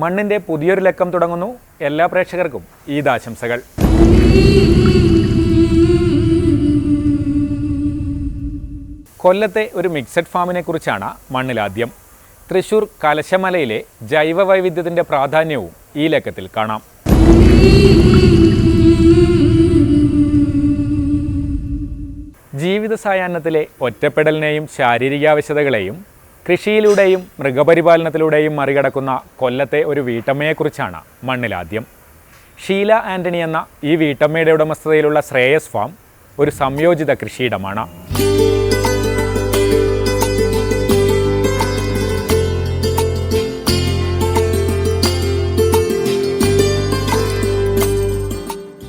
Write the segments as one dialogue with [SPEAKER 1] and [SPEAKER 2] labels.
[SPEAKER 1] മണ്ണിൻ്റെ പുതിയൊരു ലക്കം തുടങ്ങുന്നു. എല്ലാ പ്രേക്ഷകർക്കും ഈദാശംസകൾ. കൊല്ലത്തെ ഒരു മിക്സഡ് ഫാമിനെ കുറിച്ചാണ് മണ്ണിലാദ്യം. തൃശ്ശൂർ കലശമലയിലെ ജൈവ വൈവിധ്യത്തിൻ്റെ പ്രാധാന്യവും ഈ ലക്കത്തിൽ കാണാം. ജീവിത സായാഹ്നത്തിലെ ഒറ്റപ്പെടലിനെയും ശാരീരികാവശ്യതകളെയും കൃഷിയിലൂടെയും മൃഗപരിപാലനത്തിലൂടെയും മറികടക്കുന്ന കൊല്ലത്തെ ഒരു വീട്ടമ്മയെക്കുറിച്ചാണ് മണ്ണിലാദ്യം. ഷീല ആൻ്റണി എന്ന ഈ വീട്ടമ്മയുടെ ഉടമസ്ഥതയിലുള്ള ശ്രേയസ് ഫാം ഒരു സംയോജിത കൃഷിയിടമാണ്.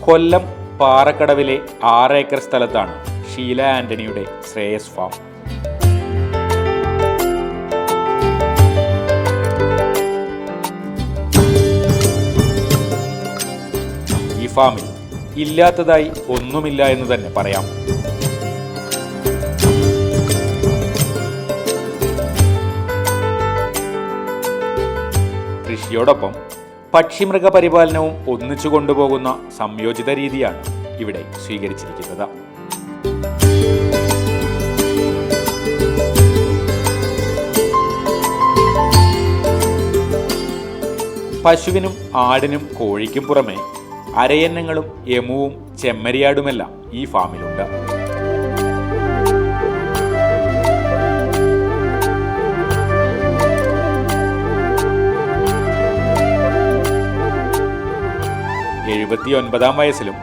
[SPEAKER 1] കൊല്ലം പാറക്കടവിലെ 6 ഏക്കർ സ്ഥലത്താണ് ഷീല ആൻ്റണിയുടെ ശ്രേയസ് ഫാം. ഈ ഫാമിൽ ഇല്ലാത്തതായി ഒന്നുമില്ല എന്ന് തന്നെ പറയാം. കൃഷിയോടൊപ്പം പക്ഷിമൃഗ പരിപാലനവും ഒന്നിച്ചു കൊണ്ടുപോകുന്ന സംയോജിത രീതിയാണ് ഇവിടെ സ്വീകരിച്ചിരിക്കുന്നത്. പശുവിനും ആടിനും കോഴിക്കും പുറമെ അരയന്നങ്ങളും എമുവും ചെമ്മരിയാടുമെല്ലാം ഈ ഫാമിലുണ്ട്. ാം വയസ്സിലും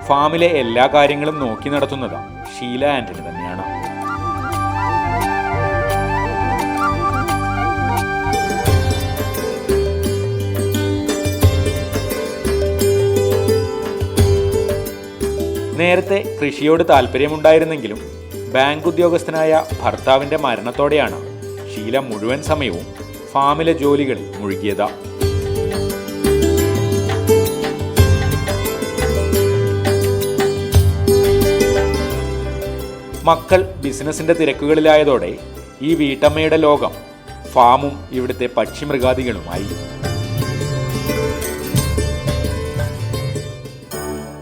[SPEAKER 1] ഫാമിലെ എല്ലാ കാര്യങ്ങളും നോക്കി നടത്തുന്നത് ഷീല ആൻ്റണി തന്നെയാണ്. നേരത്തെ കൃഷിയോട് താല്പര്യമുണ്ടായിരുന്നെങ്കിലും ബാങ്ക് ഉദ്യോഗസ്ഥനായ ഭർത്താവിൻ്റെ മരണത്തോടെയാണ് ഷീല മുഴുവൻ സമയവും ഫാമിലെ ജോലികളിൽ മുഴുകിയത്. മക്കൾ ബിസിനസിന്റെ തിരക്കുകളിലായതോടെ ഈ വീട്ടമ്മയുടെ ലോകം ഫാമും ഇവിടുത്തെ പക്ഷിമൃഗാദികളുമായി.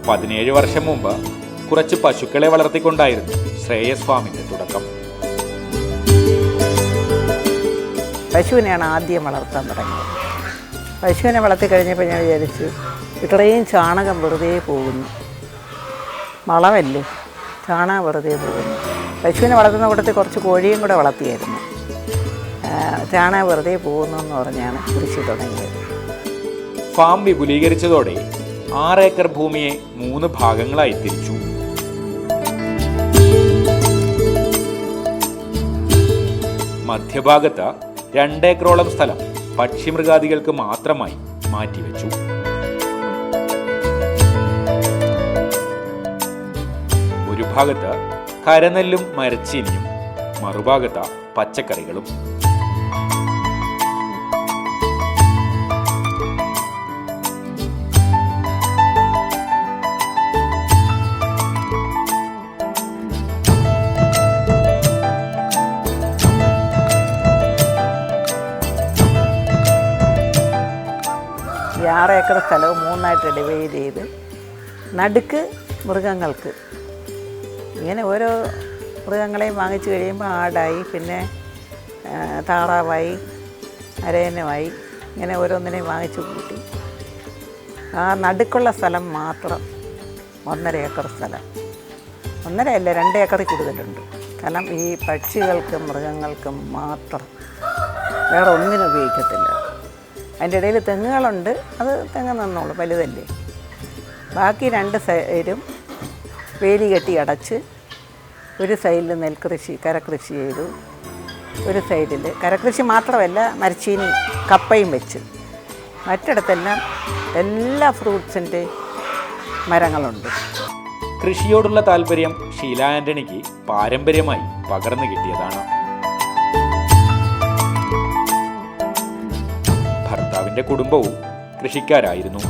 [SPEAKER 1] 17 വർഷം മുമ്പ് കുറച്ച് പശുക്കളെ വളർത്തിക്കൊണ്ടായിരുന്നു ശ്രേയസ് ഫാമിന്റെ തുടക്കം.
[SPEAKER 2] പശുവിനെയാണ് ആദ്യം വളർത്താൻ തുടങ്ങിയത്. പശുവിനെ വളർത്തി കഴിഞ്ഞപ്പോൾ ഞാൻ വിചാരിച്ചു, ഇത്രയും ചാണകം വെറുതെ പോകുന്നു, വളമല്ലേ, ചാണകം വെറുതെ പോകുന്നു. പശുവിനെ വളർത്തുന്ന കൂട്ടത്തിൽ കുറച്ച് കോഴിയും കൂടെ വളർത്തിയായിരുന്നു. ചാണകം വെറുതെ പോകുന്നു എന്ന് പറഞ്ഞാണ് കൃഷി തുടങ്ങിയത്.
[SPEAKER 1] ഫാം വിപുലീകരിച്ചതോടെ 6 ഏക്കർ ഭൂമിയെ 3 ഭാഗങ്ങളായി തിരിച്ചു. മധ്യഭാഗത്ത് 2 ഏക്കറോളം സ്ഥലം പക്ഷിമൃഗാദികൾക്ക് മാത്രമായി മാറ്റിവെച്ചു. ഒരു ഭാഗത്ത് കരനെല്ലും മരച്ചീനിയും, മറുഭാഗത്ത് പച്ചക്കറികളും.
[SPEAKER 2] ഈ 6 ഏക്കർ സ്ഥലവും 3ആയിട്ട് ഡിവൈഡ് ചെയ്ത് നടുക്ക് മൃഗങ്ങൾക്ക്, ഇങ്ങനെ ഓരോ മൃഗങ്ങളെയും വാങ്ങിച്ചു കഴിയുമ്പോൾ ആടായി, പിന്നെ താറാവായി, അരയന്നമായി, ഇങ്ങനെ ഓരോന്നിനെയും വാങ്ങിച്ചു കൂട്ടി ആ നടുക്കുള്ള സ്ഥലം മാത്രം 1.5 ഏക്കർ സ്ഥലം, 1.5 അല്ല 2 ഏക്കറിൽ കൂടുതലുണ്ട്. കാരണം ഈ പക്ഷികൾക്കും മൃഗങ്ങൾക്കും മാത്രം, വേറെ ഒന്നിനും ഉപയോഗിക്കത്തില്ല. അതിൻ്റെ ഇടയിൽ തെങ്ങുകളുണ്ട്, അത് തെങ്ങ് നിന്നോളൂ, വലുതല്ലേ. ബാക്കി 2 സൈഡും വേലി കെട്ടി അടച്ച്, ഒരു സൈഡിൽ നെൽകൃഷി കരകൃഷി ചെയ്തു, ഒരു സൈഡിൽ കരകൃഷി മാത്രമല്ല മരച്ചീനി കപ്പയും വെച്ച്, മറ്റിടത്തെല്ലാം എല്ലാ ഫ്രൂട്ട്സിൻ്റെ മരങ്ങളുണ്ട്.
[SPEAKER 1] കൃഷിയോടുള്ള താല്പര്യം ഷീല ആൻ്റണിക്ക് പാരമ്പര്യമായി പകർന്നു കിട്ടിയതാണ്. ഭർത്താവിൻ്റെ കുടുംബവും കൃഷിക്കാരായിരുന്നു.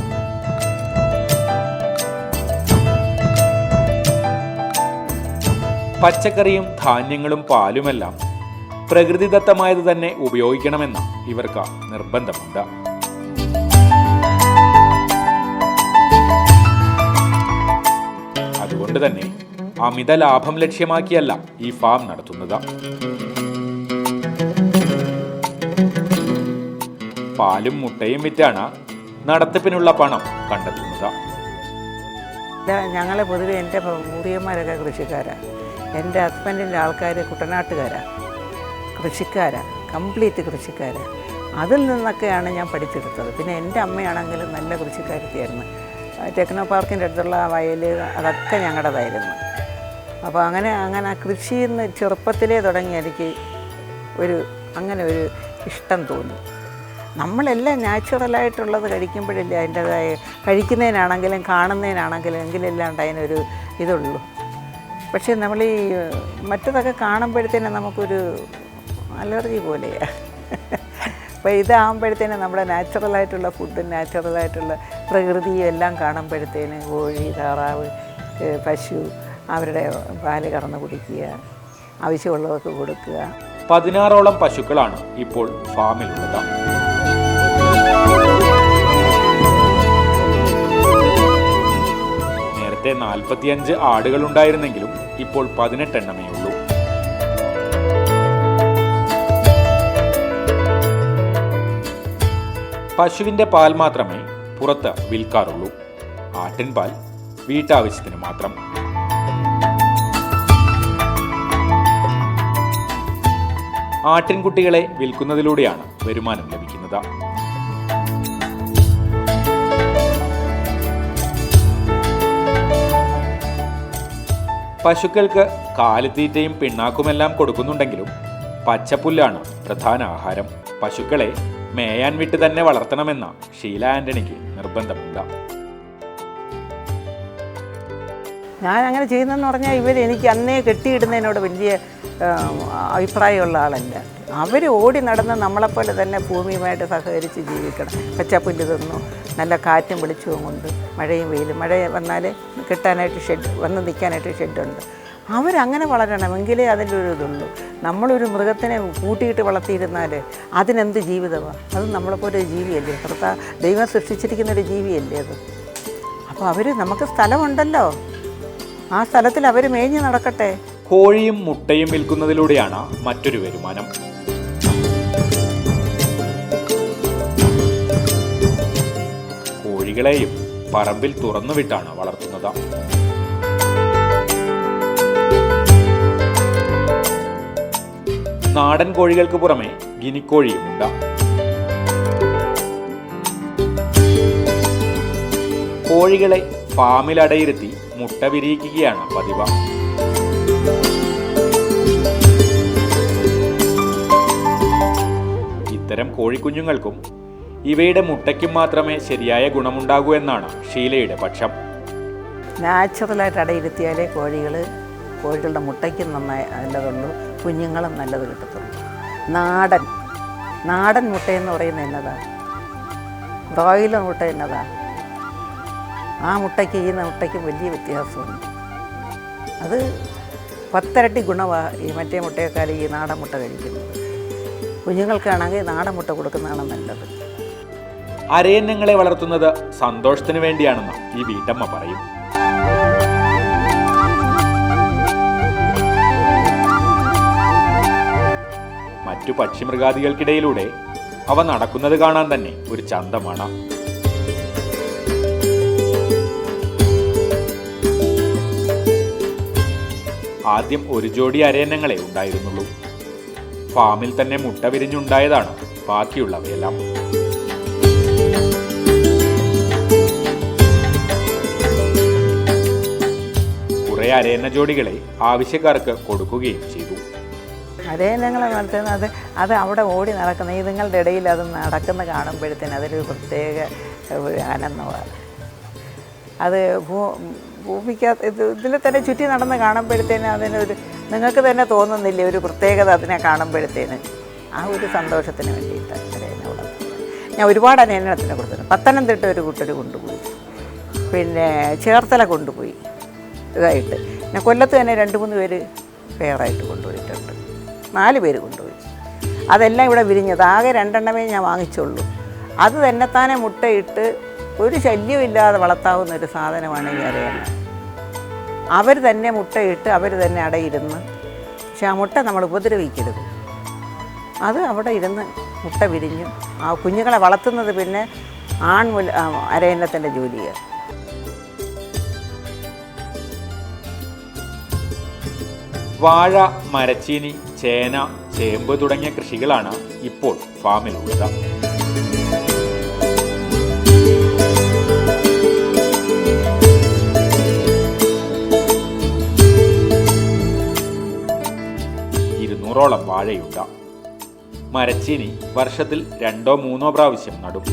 [SPEAKER 1] പച്ചക്കറിയും ധാന്യങ്ങളും പാലുമെല്ലാം പ്രകൃതിദത്തമായത് തന്നെ ഉപയോഗിക്കണമെന്ന് ഇവർക്ക് നിർബന്ധമുണ്ട്. അതുകൊണ്ട് തന്നെ അമിത ലാഭം ലക്ഷ്യമാക്കിയല്ല ഈ ഫാം നടത്തുന്നത്. പാലും മുട്ടയും വിറ്റാണ് നടത്തിപ്പിനുള്ള പണം കണ്ടെത്തുന്നത്.
[SPEAKER 2] ഞങ്ങൾ പൊതുവെ എൻ്റെ മൂറിയന്മാരൊക്കെ കൃഷിക്കാരാണ്. എൻ്റെ ഹസ്ബൻഡിൻ്റെ ആൾക്കാർ കുട്ടനാട്ടുകാരാണ്, കൃഷിക്കാരാണ്, കംപ്ലീറ്റ് കൃഷിക്കാരാണ്. അതിൽ നിന്നൊക്കെയാണ് ഞാൻ പഠിച്ചെടുത്തത്. പിന്നെ എൻ്റെ അമ്മയാണെങ്കിലും നല്ല കൃഷിക്കാരത്തിയായിരുന്നു. ടെക്നോ പാർക്കിൻ്റെ അടുത്തുള്ള വയൽ അതൊക്കെ ഞങ്ങളുടേതായിരുന്നു. അപ്പോൾ അങ്ങനെ കൃഷിയിൽ നിന്ന് ചെറുപ്പത്തിലേ തുടങ്ങി എനിക്ക് അങ്ങനെ ഒരു ഇഷ്ടം തോന്നി. നമ്മളെല്ലാം നാച്ചുറലായിട്ടുള്ളത് കഴിക്കുമ്പോഴല്ലേ അതിൻ്റേതായ കഴിക്കുന്നതിനാണെങ്കിലും കാണുന്നതിനാണെങ്കിലും എങ്കിലല്ലാണ്ട് അതിനൊരു ഇതുള്ളൂ. പക്ഷേ നമ്മൾ ഈ മറ്റതൊക്കെ കാണുമ്പോഴത്തേനും നമുക്കൊരു അലർജി പോലെയാണ്. അപ്പോൾ ഇതാകുമ്പോഴത്തേനും നമ്മുടെ നാച്ചുറലായിട്ടുള്ള ഫുഡും നാച്ചുറലായിട്ടുള്ള പ്രകൃതിയും എല്ലാം കാണുമ്പോഴത്തേന് കോഴി, താറാവ്, പശു അവരുടെ പാല് കറന്ന് കുടിക്കുക, ആവശ്യമുള്ളവർക്ക് കൊടുക്കുക.
[SPEAKER 1] 16ഓളം പശുക്കളാണ് ഇപ്പോൾ ഫാമിലുള്ളത്. നേരത്തെ 45 ആടുകൾ ഉണ്ടായിരുന്നെങ്കിലും ഇപ്പോൾ 18 എണ്ണമേ ഉള്ളൂ. പശുവിന്റെ പാൽ മാത്രമേ പുറത്ത് വിൽക്കാറുള്ളൂ. ആട്ടിൻപാൽ വീട്ടാവശ്യത്തിന് മാത്രം. ആട്ടിൻകുട്ടികളെ വിൽക്കുന്നതിലൂടെയാണ് വരുമാനം ലഭിക്കുന്നത്. പശുക്കൾക്ക് കാലിത്തീറ്റയും പിണ്ണാക്കുമെല്ലാം കൊടുക്കുന്നുണ്ടെങ്കിലും പച്ചപ്പുല്ലാണ് പ്രധാന ആഹാരം. പശുക്കളെ മേയാൻ വിട്ട് തന്നെ വളർത്തണമെന്ന ഷീല ആന്റണിക്ക് നിർബന്ധമുണ്ട്.
[SPEAKER 2] ഞാൻ അങ്ങനെ ചെയ്യുന്നതെന്ന് പറഞ്ഞാൽ എനിക്ക് അന്നേ കെട്ടിയിടുന്നതിനോട് വലിയ അഭിപ്രായമുള്ള ആളല്ല. അവർ ഓടി നടന്ന് നമ്മളെപ്പോലെ തന്നെ ഭൂമിയുമായിട്ട് സഹകരിച്ച് ജീവിക്കണം. പച്ചപ്പുല്ല് തിന്നു, നല്ല കാറ്റും വെളിച്ചവും കൊണ്ട്, മഴയും വെയിലും. മഴ വന്നാൽ കിട്ടാനായിട്ട് വന്ന് നിൽക്കാനായിട്ട് ഷെഡുണ്ട്. അവരങ്ങനെ വളരണമെങ്കിലേ അതിൻ്റെ ഒരു ഇതുള്ളൂ. നമ്മളൊരു മൃഗത്തിനെ കൂട്ടിയിട്ട് വളർത്തിയിരുന്നാൽ അതിനെന്ത് ജീവിതമാണ്? അത് നമ്മളെപ്പോലെ ഒരു ജീവിയല്ലേ, ദൈവം സൃഷ്ടിച്ചിരിക്കുന്നൊരു ജീവിയല്ലേ അത്. അപ്പോൾ നമുക്ക് സ്ഥലമുണ്ടല്ലോ, ആ സ്ഥലത്തിൽ അവർ മേഞ്ഞ് നടക്കട്ടെ.
[SPEAKER 1] കോഴിയും മുട്ടയും വിൽക്കുന്നതിലൂടെയാണ് മറ്റൊരു വരുമാനം. കോഴികളെയും പറമ്പിൽ തുറന്നുവിട്ടാണ് വളർത്തുന്നത്. നാടൻ കോഴികൾക്ക് പുറമെ ഗിനിക്കോഴിയുമുണ്ട്. കോഴികളെ ഫാമിൽ അടയിരുത്തി മുട്ട വിരിയിക്കുകയാണ് പതിവ്. ഇത്തരം കോഴിക്കുഞ്ഞുങ്ങൾക്കും ഇവയുടെ മുട്ടയ്ക്കും മാത്രമേ ശരിയായ ഗുണമുണ്ടാകൂ എന്നാണ് ഷീലയുടെ പക്ഷം.
[SPEAKER 2] നാച്ചുറലായിട്ട് അടയിരുത്തിയാലേ കോഴികളുടെ മുട്ടയ്ക്കും നല്ലതുള്ളൂ, കുഞ്ഞുങ്ങളും നല്ലത് കിട്ടത്തുള്ളൂ. നാടൻ മുട്ടയെന്ന് പറയുന്നത് എന്നതാണ്, ബ്രോയിലർ മുട്ട എന്നതാണ്. ആ മുട്ടയ്ക്ക് ഈ മുട്ടയ്ക്കും വലിയ വ്യത്യാസമുണ്ട്. അത് 10 ഇരട്ടി ഗുണമാണ് ഈ മറ്റേ മുട്ടയേക്കാൾ ഈ നാടൻ മുട്ട കഴിക്കുന്നത്. കുഞ്ഞുങ്ങൾക്കാണെങ്കിൽ നാടൻ മുട്ട കൊടുക്കുന്നതാണ് നല്ലത്.
[SPEAKER 1] അരയന്നങ്ങളെ വളർത്തുന്നത് സന്തോഷത്തിന് വേണ്ടിയാണെന്ന് ഈ വീട്ടമ്മ പറയും. മറ്റു പക്ഷിമൃഗാദികൾക്കിടയിലൂടെ അവ നടക്കുന്നത് കാണാൻ തന്നെ ഒരു ചന്തമാണ്. ആദ്യം ഒരു ജോഡി അരയന്നങ്ങളെ ഉണ്ടായിരുന്നുള്ളൂ. ഫാമിൽ തന്നെ മുട്ട വിരിഞ്ഞുണ്ടായതാണ് ബാക്കിയുള്ളവയെല്ലാം. കുറെ അരയന്ന ജോഡികളെ ആവശ്യക്കാർക്ക് കൊടുക്കുകയും ചെയ്തു.
[SPEAKER 2] അരയന്നങ്ങളെ വളർത്തുന്നത് അത് അവിടെ ഓടി നടക്കുന്ന ഇതുങ്ങളുടെ ഇടയിൽ അത് നടക്കുന്ന കാണുമ്പോഴത്തേന് അതൊരു പ്രത്യേക ആനന്ദമാണ്. അത് ഭൂമിക്കകത്ത് ഇതിൽ തന്നെ ചുറ്റി നടന്ന് കാണുമ്പോഴത്തേന് നിങ്ങൾക്ക് തന്നെ തോന്നുന്നില്ലേ ഒരു പ്രത്യേകത അതിനെ കാണുമ്പോഴത്തേന്? ആ ഒരു സന്തോഷത്തിന് വേണ്ടിയിട്ടാണ് അരയന്ന വളർത്തുന്നത്. ഞാൻ ഒരുപാട് അരയന്നത്തിനെ കൊടുത്തിട്ടുണ്ട്. പത്തനംതിട്ട ഒരു കൂട്ടർ കൊണ്ടുപോയി, പിന്നെ ചേർത്തല കൊണ്ടുപോയി ഇതായിട്ട്. പിന്നെ കൊല്ലത്ത് തന്നെ 2-3 പേര് പേറായിട്ട് കൊണ്ടുപോയിട്ടുണ്ട്. 4 പേര് കൊണ്ടുപോയി. അതെല്ലാം ഇവിടെ വിരിഞ്ഞത്. ആകെ 2 എണ്ണമേ ഞാൻ വാങ്ങിച്ചുള്ളൂ. അത് തന്നെത്താനെ മുട്ടയിട്ട് ഒരു ശല്യമില്ലാതെ വളർത്താവുന്ന ഒരു സാധനമാണ് ഈ അരയന്ന. അവർ തന്നെ മുട്ടയിട്ട് അവർ തന്നെ അടയിരുന്ന്, പക്ഷെ ആ മുട്ട നമ്മൾ ഉപദ്രവിക്കരുത്. അത് അവിടെ ഇരുന്ന് മുട്ട വിരിഞ്ഞു. ആ കുഞ്ഞുങ്ങളെ വളർത്തുന്നത് പിന്നെ അരയന്നത്തിൻ്റെ ജോലിയാണ്.
[SPEAKER 1] വാഴ, മരച്ചീനി, ചേന, ചേമ്പ് തുടങ്ങിയ കൃഷികളാണ് ഇപ്പോൾ ഫാമിലുള്ളത്. ോളം വാഴയുണ്ട്. മരച്ചീനി വർഷത്തിൽ 2-3 പ്രാവശ്യം നടും.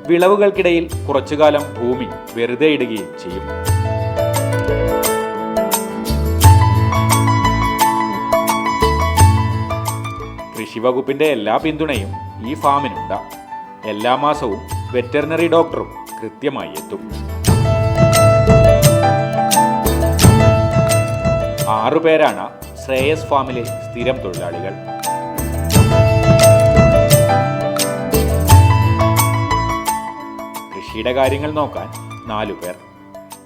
[SPEAKER 1] വിളവുകൾക്കിടയിൽ കുറച്ചുകാലം ഭൂമി വെറുതെ ഇടുകയും ചെയ്യും. കൃഷിവകുപ്പിന്റെ എല്ലാ പിന്തുണയും ഈ ഫാമിനുണ്ട്. എല്ലാ മാസവും വെറ്ററിനറി ഡോക്ടറും കൃത്യമായി എത്തും. 6 പേരാണ് ശ്രേയസ് ഫാമിലെ സ്ഥിരം തൊഴിലാളികൾ. കൃഷിയുടെ കാര്യങ്ങൾ നോക്കാൻ 4 പേർ,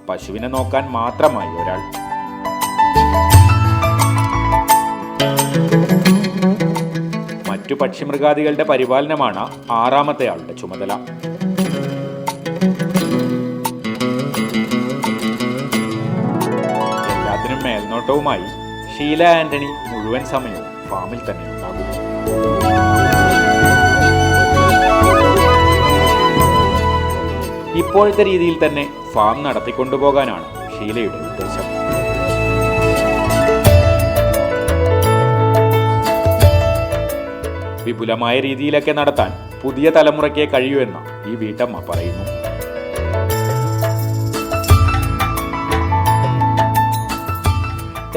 [SPEAKER 1] പശുവിനെ നോക്കാൻ മാത്രമായി ഒരാൾ. മറ്റു പക്ഷിമൃഗാദികളുടെ പരിപാലനമാണ് 6ാമത്തെ ആളുടെ ചുമതല. എല്ലാത്തിനും മേൽനോട്ടവുമായി ഷീല ആന്റണി മുഴുവൻ സമയവും ഫാമിൽ തന്നെ ഉണ്ടാകും. ഇപ്പോഴത്തെ രീതിയിൽ തന്നെ ഫാം നടത്തിക്കൊണ്ടുപോകാനാണ് ഷീലയുടെ ഉദ്ദേശം. വിപുലമായ രീതിയിലൊക്കെ നടത്താൻ പുതിയ തലമുറയ്ക്കേ കഴിയൂ എന്ന് ഈ വീട്ടമ്മ പറയുന്നു.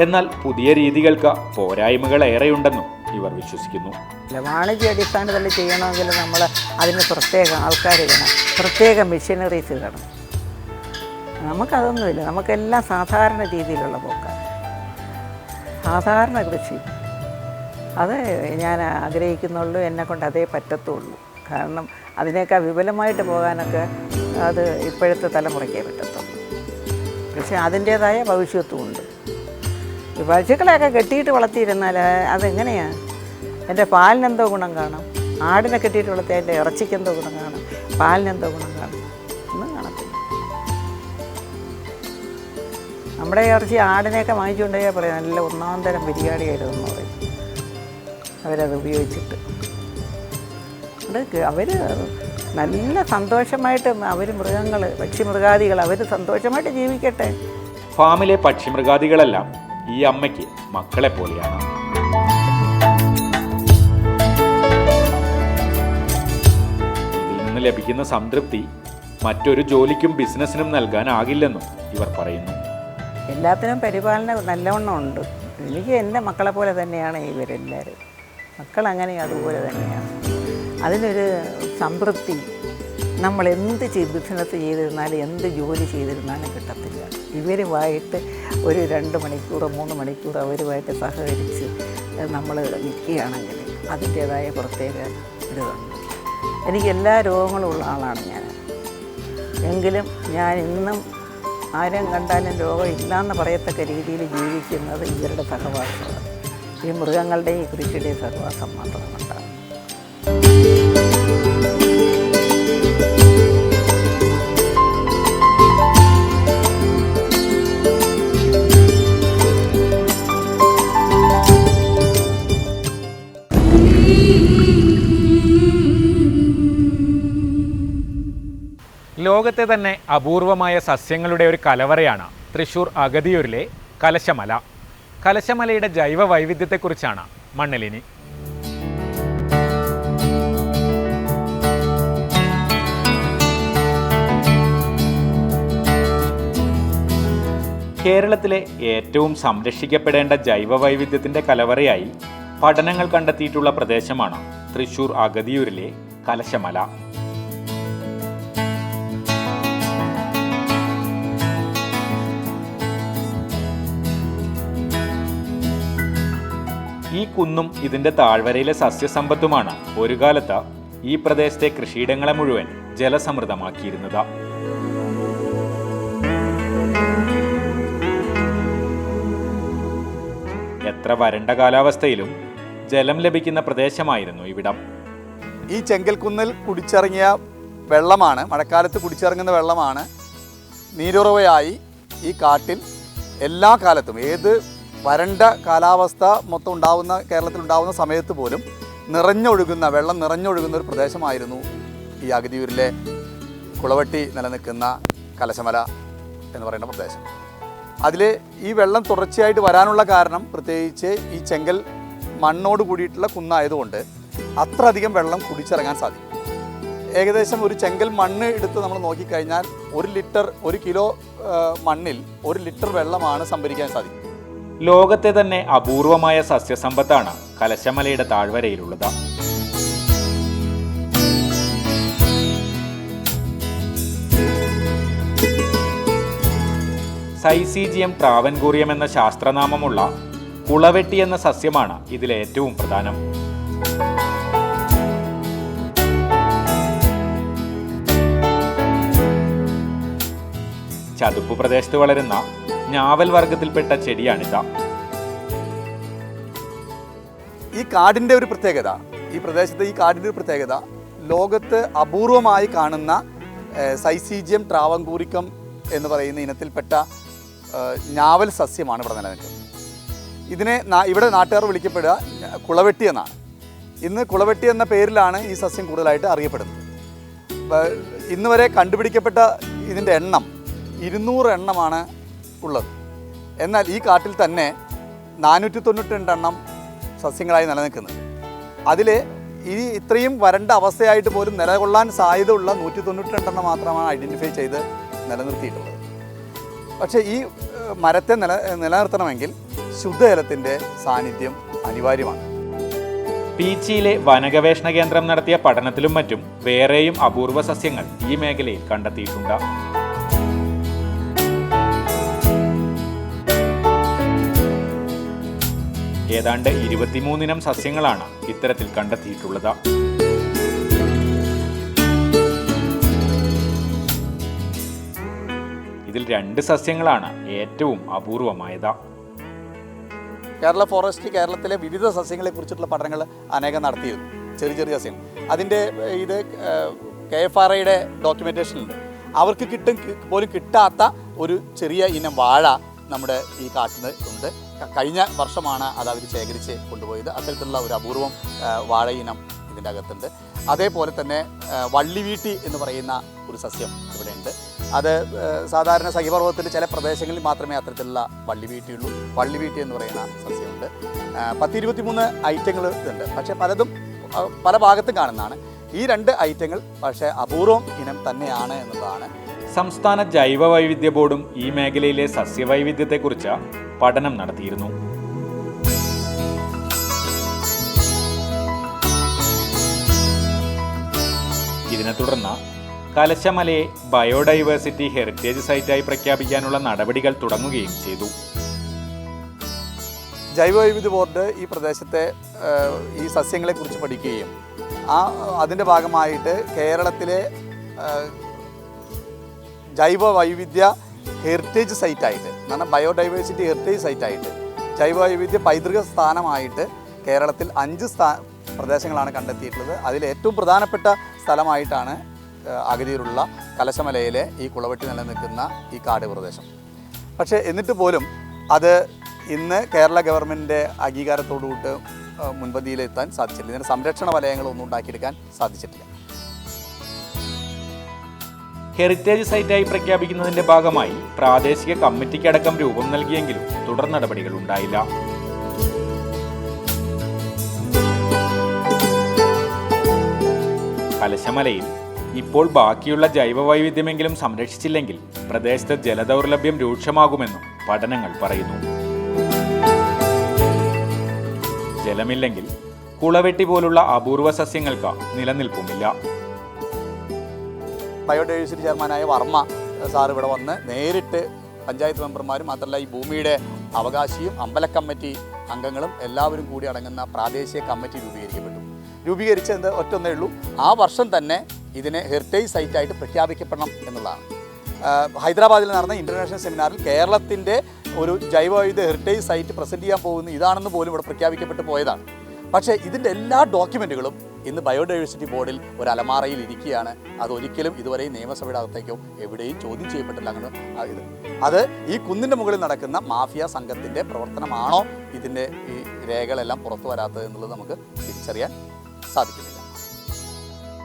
[SPEAKER 1] എന്നാൽ പുതിയ രീതികൾക്ക് പോരായ്മകൾ ഏറെയുണ്ടെന്നും ഇവർ വിശ്വസിക്കുന്നു.
[SPEAKER 2] വാണിജ്യ അടിസ്ഥാനത്തിൽ ചെയ്യണമെങ്കിൽ നമ്മൾ അതിന് പ്രത്യേക ആൾക്കാർ വേണം, പ്രത്യേക മെഷീനറീസ് വേണം. നമുക്കതൊന്നുമില്ല, നമുക്കെല്ലാം സാധാരണ രീതിയിലുള്ള പോക്കാണ്, സാധാരണ കൃഷി. അത് ഞാൻ ആഗ്രഹിക്കുന്നുള്ളൂ, എന്നെക്കൊണ്ട് അതേ പറ്റത്തുള്ളൂ. കാരണം അതിനേക്കാൾ വിപുലമായിട്ട് പോകാനൊക്കെ അത് ഇപ്പോഴത്തെ തലമുറയ്ക്കേ പറ്റത്തുള്ളൂ. പക്ഷേ അതിൻ്റേതായ ഭവിഷ്യത്തുമുണ്ട്. ഈ പശുക്കളെയൊക്കെ കെട്ടിയിട്ട് വളർത്തിയിരുന്നാൽ അതെങ്ങനെയാണ്? എൻ്റെ പാലിനെന്തോ ഗുണം കാണും. ആടിനെ കെട്ടിയിട്ട് വളർത്തിയാൽ എൻ്റെ ഇറച്ചിക്കെന്തോ ഗുണം കാണും, പാലിനെന്തോ ഗുണം കാണും? ഒന്നും കാണത്തില്ല. നമ്മുടെ ഇറച്ചി ആടിനെയൊക്കെ വാങ്ങിച്ചുകൊണ്ടുപോയാൽ പറയാം നല്ല 1-ാം തരം ബിരിയാണിയായിരുന്നെന്ന് പറയും അവരത് ഉപയോഗിച്ചിട്ട്. അവർ നല്ല സന്തോഷമായിട്ട് അവർ മൃഗങ്ങൾ, പക്ഷിമൃഗാദികൾ അവർ സന്തോഷമായിട്ട് ജീവിക്കട്ടെ.
[SPEAKER 1] ഫാമിലെ പക്ഷിമൃഗാദികളെല്ലാം ഈ അമ്മയ്ക്ക് മക്കളെ പോലെയാണ്. ഇതിൽ നിന്ന് ലഭിക്കുന്ന സംതൃപ്തി മറ്റൊരു ജോലിക്കും ബിസിനസ്സിനും നൽകാനാകില്ലെന്നും ഇവർ പറയുന്നു.
[SPEAKER 2] എല്ലാത്തിനും പരിപാലനം നല്ലവണ്ണം ഉണ്ട്. എനിക്ക് എൻ്റെ മക്കളെ പോലെ തന്നെയാണ് ഇവരെല്ലാവരും. മക്കളങ്ങനെ അതുപോലെ തന്നെയാണ്. അതിനൊരു സംതൃപ്തി നമ്മൾ എന്ത് ബിസിനസ് ചെയ്തിരുന്നാലും എന്ത് ജോലി ചെയ്തിരുന്നാലും കിട്ടത്തില്ല. ഇവരുമായിട്ട് ഒരു 2 മണിക്കൂറോ 3 മണിക്കൂറോ അവരുമായിട്ട് സഹകരിച്ച് നമ്മൾ നിൽക്കുകയാണെങ്കിൽ അതിൻ്റേതായ പ്രത്യേക ഇതുണ്ട്. എനിക്ക് എല്ലാ രോഗങ്ങളും ഉള്ള ആളാണ് ഞാൻ. എങ്കിലും ഞാൻ ഇന്നും ആരും കണ്ടാലും രോഗം ഇല്ലയെന്ന് പറയത്തക്ക രീതിയിൽ ജീവിക്കുന്നത് ഇവരുടെ സഹവാസമാണ്. ഈ മൃഗങ്ങളുടെയും ഈ കൃഷിയുടെയും സഹവാസം മാത്രമുണ്ടാകും.
[SPEAKER 1] ലോകത്തെ തന്നെ അപൂർവമായ സസ്യങ്ങളുടെ ഒരു കലവറയാണ് തൃശ്ശൂർ അഗതിയൂരിലെ കലശമല. കലശമലയുടെ ജൈവ വൈവിധ്യത്തെക്കുറിച്ചാണ് മണ്ണിലിനി. കേരളത്തിലെ ഏറ്റവും സംരക്ഷിക്കപ്പെടേണ്ട ജൈവ വൈവിധ്യത്തിൻ്റെ കലവറയായി പഠനങ്ങൾ കണ്ടെത്തിയിട്ടുള്ള പ്രദേശമാണ് തൃശ്ശൂർ അഗതിയൂരിലെ കലശമല. ഈ കുന്നും ഇതിൻ്റെ താഴ്വരയിലെ സസ്യസമ്പത്തുമാണ് ഒരു കാലത്ത് ഈ പ്രദേശത്തെ കൃഷിയിടങ്ങളെ മുഴുവൻ ജലസമൃദ്ധമാക്കിയിരുന്നത്. എത്ര വരണ്ട കാലാവസ്ഥയിലും ജലം ലഭിക്കുന്ന പ്രദേശമായിരുന്നു ഇവിടം.
[SPEAKER 3] ഈ ചെങ്കൽക്കുന്നിൽ കുടിച്ചിറങ്ങിയ വെള്ളമാണ്, മഴക്കാലത്ത് കുടിച്ചിറങ്ങുന്ന വെള്ളമാണ് നീരുറവയായി ഈ കാട്ടിൽ എല്ലാ കാലത്തും, ഏത് വരണ്ട കാലാവസ്ഥ മൊത്തം ഉണ്ടാവുന്ന കേരളത്തിൽ ഉണ്ടാവുന്ന സമയത്ത് പോലും വെള്ളം നിറഞ്ഞൊഴുകുന്ന ഒരു പ്രദേശമായിരുന്നു ഈ അഗതിയൂരിലെ കുളവട്ടി നിലനിൽക്കുന്ന കലശമല എന്ന് പറയുന്ന പ്രദേശം. അതിൽ ഈ വെള്ളം തുടർച്ചയായിട്ട് വരാനുള്ള കാരണം പ്രത്യേകിച്ച് ഈ ചെങ്കൽ മണ്ണോട് കൂടിയിട്ടുള്ള കുന്നായതുകൊണ്ട് അത്രയധികം വെള്ളം കുടിച്ചിറങ്ങാൻ സാധിക്കും. ഏകദേശം ഒരു ചെങ്കൽ മണ്ണ് എടുത്ത് നമ്മൾ നോക്കിക്കഴിഞ്ഞാൽ 1 കിലോ മണ്ണിൽ 1 ലിറ്റർ വെള്ളമാണ് സംഭരിക്കാൻ സാധിക്കും.
[SPEAKER 1] ലോകത്തെ തന്നെ അപൂർവമായ സസ്യസമ്പത്താണ് കലശമലയുടെ താഴ്വരയിലുള്ളത്. സൈസീജിയം ട്രാവൻകൂറിയം എന്ന ശാസ്ത്രനാമമുള്ള കുളവെട്ടി എന്ന സസ്യമാണ് ഇതിലെ ഏറ്റവും പ്രധാനം. ചതുപ്പ് പ്രദേശത്ത് വളരുന്ന ഞാവൽ വർഗത്തിൽപ്പെട്ട ചെടിയാണിത്.
[SPEAKER 3] ഈ കാടിൻ്റെ ഒരു പ്രത്യേകത, ഈ പ്രദേശത്തെ ഈ കാടിൻ്റെ ഒരു പ്രത്യേകത, ലോകത്ത് അപൂർവമായി കാണുന്ന സൈസീജിയം ട്രാവൻകൂറിക്കം എന്ന് പറയുന്ന ഇനത്തിൽപ്പെട്ട ഞാവൽ സസ്യമാണ് ഇവിടെ നിലനിൽക്കുന്നത്. ഇതിനെ ഇവിടെ നാട്ടുകാർ വിളിക്കപ്പെടുക കുളവെട്ടി എന്നാണ്. ഇന്ന് കുളവെട്ടി എന്ന പേരിലാണ് ഈ സസ്യം കൂടുതലായിട്ട് അറിയപ്പെടുന്നത്. ഇന്ന് വരെ കണ്ടുപിടിക്കപ്പെട്ട ഇതിൻ്റെ എണ്ണം 200 എണ്ണമാണ് ഉള്ളത്. എന്നാൽ ഈ കാട്ടിൽ തന്നെ 492 എണ്ണം സസ്യങ്ങളായി നിലനിൽക്കുന്നത്. അതിൽ ഇത്രയും വരണ്ട അവസ്ഥയായിട്ട് പോലും നിലകൊള്ളാൻ സാധ്യതയുള്ള 192 എണ്ണം മാത്രമാണ് ഐഡൻറ്റിഫൈ ചെയ്ത് നിലനിർത്തിയിട്ടുള്ളത്. പക്ഷേ ഈ മരത്തെ നിലനിർത്തണമെങ്കിൽ ശുദ്ധജലത്തിൻ്റെ സാന്നിധ്യം അനിവാര്യമാണ്.
[SPEAKER 1] പീച്ചിയിലെ വനഗവേഷണ കേന്ദ്രം നടത്തിയ പഠനത്തിലും മറ്റും വേറെയും അപൂർവ സസ്യങ്ങൾ ഈ മേഖലയിൽ കണ്ടെത്തിയിട്ടുണ്ട്. ഏതാണ്ട് 23 ഇനം സസ്യങ്ങളാണ് ഇത്തരത്തിൽ കണ്ടെത്തിയിട്ടുള്ളത്. ഇതിൽ 2 സസ്യങ്ങളാണ് ഏറ്റവും അപൂർവമായത്.
[SPEAKER 3] കേരള ഫോറസ്റ്റ് കേരളത്തിലെ വിവിധ സസ്യങ്ങളെ കുറിച്ചിട്ടുള്ള പഠനങ്ങൾ അനേകം നടത്തിയിരുന്നു. ചെറിയ സസ്യങ്ങൾ അതിൻ്റെ ഇത് KFRAയുടെ ഡോക്യുമെൻറ്റേഷനുണ്ട്. അവർക്ക് പോലും കിട്ടാത്ത ഒരു ചെറിയ ഇനം വാഴ നമ്മുടെ ഈ കാട്ടിൽ ഉണ്ട്. കഴിഞ്ഞ വർഷമാണ് അത് അവർ ശേഖരിച്ച് കൊണ്ടുപോയത്. അത്തരത്തിലുള്ള ഒരു അപൂർവം വാഴ ഇനം ഇതിൻ്റെ അകത്തുണ്ട്. അതേപോലെ തന്നെ വള്ളിവീട്ടി എന്ന് പറയുന്ന ഒരു സസ്യം ഇവിടെ ഉണ്ട്. അത് സാധാരണ സഹ്യപർവ്വതത്തിൻ്റെ ചില പ്രദേശങ്ങളിൽ മാത്രമേ അത്തരത്തിലുള്ള വള്ളിവീട്ടിയുള്ളൂ. വള്ളിവീട്ടി എന്ന് പറയുന്ന സസ്യമുണ്ട്. 10-23 ഐറ്റങ്ങൾ ഇതുണ്ട്. പക്ഷേ പലതും പല ഭാഗത്തും കാണുന്നതാണ്. ഈ 2 ഐറ്റങ്ങൾ പക്ഷേ അപൂർവം ഇനം തന്നെയാണ് എന്നതാണ്.
[SPEAKER 1] സംസ്ഥാന ജൈവ വൈവിധ്യ ബോർഡും ഈ മേഖലയിലെ സസ്യവൈവിധ്യത്തെക്കുറിച്ച് പഠനം നടത്തിയിരുന്നു. ഇതിനെ തുടർന്ന് കലശമലയെ ബയോഡൈവേഴ്സിറ്റി ഹെറിറ്റേജ് സൈറ്റായി പ്രഖ്യാപിക്കാനുള്ള നടപടികൾ തുടങ്ങുകയും ചെയ്തു.
[SPEAKER 3] ജൈവവൈവിധ്യ ബോർഡ് ഈ പ്രദേശത്തെ ഈ സസ്യങ്ങളെക്കുറിച്ച് പഠിക്കുകയും അതിൻ്റെ ഭാഗമായിട്ട് കേരളത്തിലെ ജൈവ വൈവിധ്യ ഹെറിറ്റേജ് സൈറ്റായിട്ട്, എന്ന് ബയോഡൈവേഴ്സിറ്റി ഹെറിറ്റേജ് സൈറ്റായിട്ട്, ജൈവവൈവിധ്യ പൈതൃക സ്ഥാനമായിട്ട് കേരളത്തിൽ 5 പ്രദേശങ്ങളാണ് കണ്ടെത്തിയിട്ടുള്ളത്. അതിൽ ഏറ്റവും പ്രധാനപ്പെട്ട സ്ഥലമായിട്ടാണ് അഗതിയിലുള്ള കലശമലയിലെ ഈ കുളവെട്ടി നിലനിൽക്കുന്ന ഈ കാട് പ്രദേശം. പക്ഷേ എന്നിട്ട് പോലും അത് ഇന്ന് കേരള ഗവൺമെൻറ്റിൻ്റെ അംഗീകാരത്തോടുകൂട്ട് മുൻപന്തിയിലെത്താൻ സാധിച്ചിട്ടില്ല. ഇതിന് സംരക്ഷണ വലയങ്ങളൊന്നും ഉണ്ടാക്കിയെടുക്കാൻ സാധിച്ചിട്ടില്ല.
[SPEAKER 1] ഹെറിറ്റേജ് സൈറ്റായി പ്രഖ്യാപിക്കുന്നതിന്റെ ഭാഗമായി പ്രാദേശിക കമ്മിറ്റിക്കടക്കം രൂപം നൽകിയെങ്കിലും തുടർ നടപടികൾ ഉണ്ടായില്ല. കലശമലയിൽ ഇപ്പോൾ ബാക്കിയുള്ള ജൈവവൈവിധ്യമെങ്കിലും സംരക്ഷിച്ചില്ലെങ്കിൽ പ്രദേശത്ത് ജലദൗർലഭ്യം രൂക്ഷമാകുമെന്നും പഠനങ്ങൾ പറയുന്നു. ജലമില്ലെങ്കിൽ കുളവെട്ടി പോലുള്ള അപൂർവ സസ്യങ്ങൾക്ക് നിലനിൽപ്പുമില്ല.
[SPEAKER 3] ബയോഡൈവേഴ്സിറ്റി ചെയർമാനായ വർമ്മ സാർ ഇവിടെ വന്ന് നേരിട്ട് പഞ്ചായത്ത് മെമ്പർമാരും മാത്രമല്ല ഈ ഭൂമിയുടെ അവകാശിയും അമ്പല കമ്മിറ്റി അംഗങ്ങളും എല്ലാവരും കൂടി അടങ്ങുന്ന പ്രാദേശിക കമ്മിറ്റി രൂപീകരിക്കപ്പെട്ടു. രൂപീകരിച്ചത് ഒറ്റൊന്നേ ഉള്ളൂ. ആ വർഷം തന്നെ ഇതിനെ ഹെറിറ്റേജ് സൈറ്റായിട്ട് പ്രഖ്യാപിക്കപ്പെടണം എന്നുള്ളതാണ്. ഹൈദരാബാദിൽ നടന്ന ഇൻ്റർനാഷണൽ സെമിനാറിൽ കേരളത്തിൻ്റെ ഒരു ജൈവവൈവിധ്യ ഹെറിറ്റേജ് സൈറ്റ് പ്രസൻറ്റ് ചെയ്യാൻ പോകുന്ന ഇതാണെന്ന് പോലും ഇവിടെ പ്രഖ്യാപിക്കപ്പെട്ട് പോയതാണ്. പക്ഷേ ഇതിൻ്റെ എല്ലാ ഡോക്യുമെൻറ്റുകളും ഇന്ന് ബയോഡൈവേഴ്സിറ്റി ബോർഡിൽ ഒരു അലമാറയിൽ ഇരിക്കുകയാണ്. അതൊരിക്കലും ഇതുവരെ നിയമസഭയുടെ അകത്തേക്കോ എവിടെയും ചോദ്യം ചെയ്യപ്പെട്ടില്ല. അങ്ങനെ അത് ഈ കുന്നിൻ്റെ മുകളിൽ നടക്കുന്ന മാഫിയ സംഘത്തിൻ്റെ പ്രവർത്തനമാണോ ഇതിൻ്റെ ഈ രേഖകളെല്ലാം പുറത്തു വരാത്തത് എന്നുള്ളത് നമുക്ക് തിരിച്ചറിയാൻ സാധിക്കുന്നില്ല.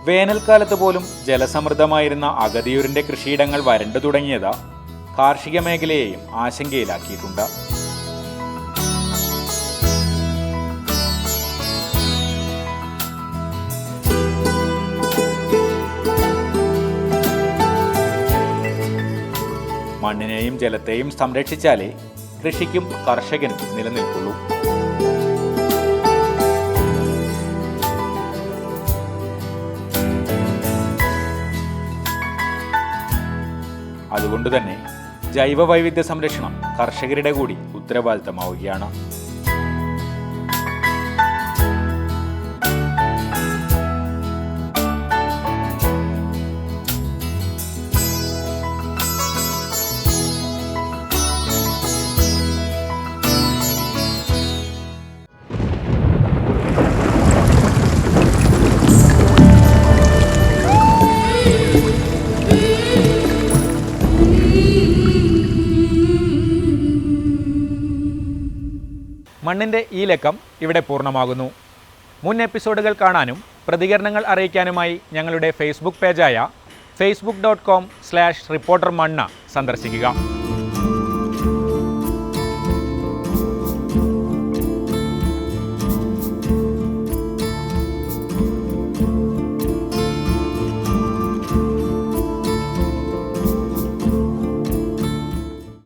[SPEAKER 1] വേനൽക്കാലത്ത് പോലും ജലസമൃദ്ധമായിരുന്ന അഗതിയൂരിൻ്റെ കൃഷിയിടങ്ങൾ വരണ്ടു തുടങ്ങിയത് കാർഷിക മേഖലയെയും ആശങ്കയിലാക്കിയിട്ടുണ്ട്. മണ്ണിനെയും ജലത്തെയും സംരക്ഷിച്ചാലേ കൃഷിക്കും കർഷകനും നിലനിൽക്കുള്ളൂ. അതുകൊണ്ട് തന്നെ ജൈവ വൈവിധ്യ സംരക്ഷണം കർഷകരുടെ കൂടി ഉത്തരവാദിത്തമാവുകയാണ്. മണ്ണിൻ്റെ ഈ ലക്കം ഇവിടെ പൂർണ്ണമാകുന്നു. മുൻ എപ്പിസോഡുകൾ കാണാനും പ്രതികരണങ്ങൾ അറിയിക്കാനുമായി ഞങ്ങളുടെ ഫേസ്ബുക്ക് പേജായ facebook.com/reportermanna സന്ദർശിക്കുക.